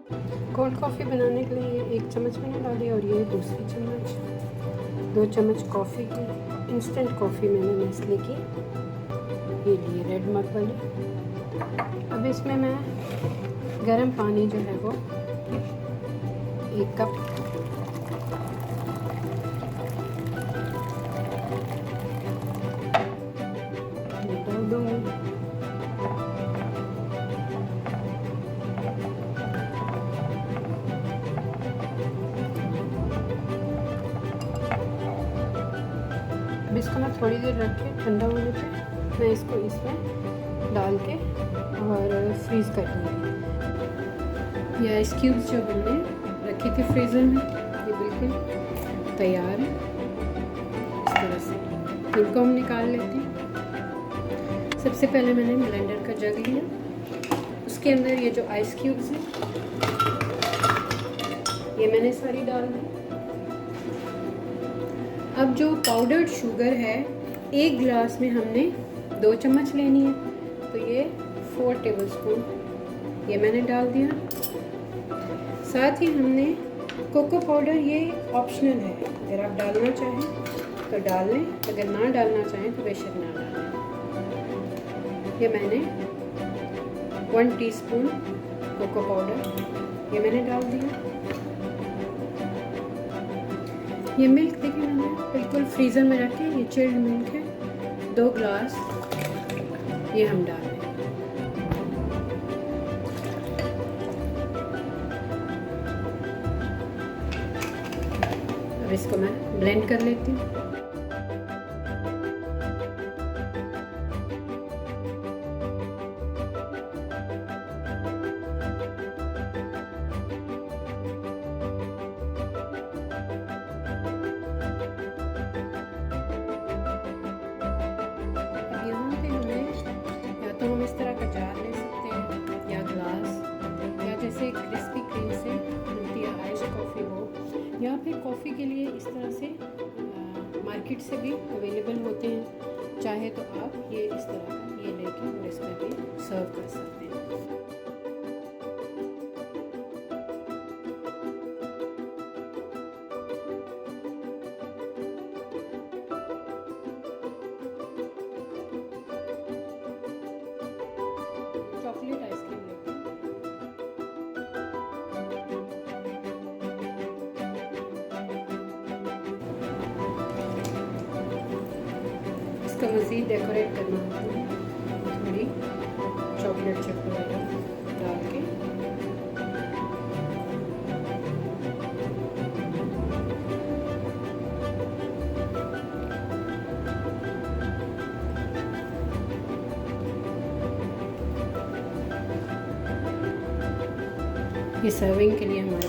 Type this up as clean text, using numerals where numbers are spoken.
Cold coffee बनाने के लिए 1 चम्मच मैंने डाली और ये दूसरी चम्मच, 2 चम्मच कॉफ़ी की, इंस्टेंट कॉफ़ी मैंने नेस्ले की ये ली रेड मग वाली। अब इसमें मैं गर्म पानी जो है वो 1 कप डाल दूँगी। अब इसको मैं थोड़ी देर रख के ठंडा होने पे मैं इसको इसमें डाल के और फ्रीज़ कर दूँगी। ये आइस क्यूब्स जो हमने रखी थी फ्रीज़र में ये बिल्कुल तैयार है। इस तरह से इनको हम निकाल लेते हैं। सबसे पहले मैंने ब्लेंडर का जग लिया, उसके अंदर ये जो आइस क्यूब्स हैं ये मैंने सारी डाल दी। अब जो पाउडर्ड शुगर है 1 गिलास में हमने 2 चम्मच लेनी है, तो ये 4 टेबलस्पून ये मैंने डाल दिया। साथ ही हमने कोको पाउडर, ये ऑप्शनल है, अगर आप डालना चाहें तो डाल लें, अगर ना डालना चाहें तो बेशक ना डालें। ये मैंने 1 टीस्पून कोको पाउडर ये मैंने डाल दिया। ये मिल्क देखिए मैंने बिल्कुल फ्रीज़र में रखे, ये चिल्ड मिल्क है। 2 ग्लास ये हम डाल दें। अब इसको मैं ब्लेंड कर लेती हूँ। तो हम इस तरह का जार ले सकते हैं या ग्लास, या जैसे क्रिस्पी क्रीम से मिलती है आइस कॉफ़ी वो, या फिर कॉफ़ी के लिए इस तरह से मार्केट से भी अवेलेबल होते हैं। चाहे तो आप ये इस तरह का ये लेके और इसमें भी सर्व कर सकते हैं। चॉकलेट आइसक्रीम लेते हैं। इसका मज़ीद डेकोरेट करना होता है, थोड़ी चॉकलेट चिप वगैरह डाल के। ये सर्विंग के लिए हमारे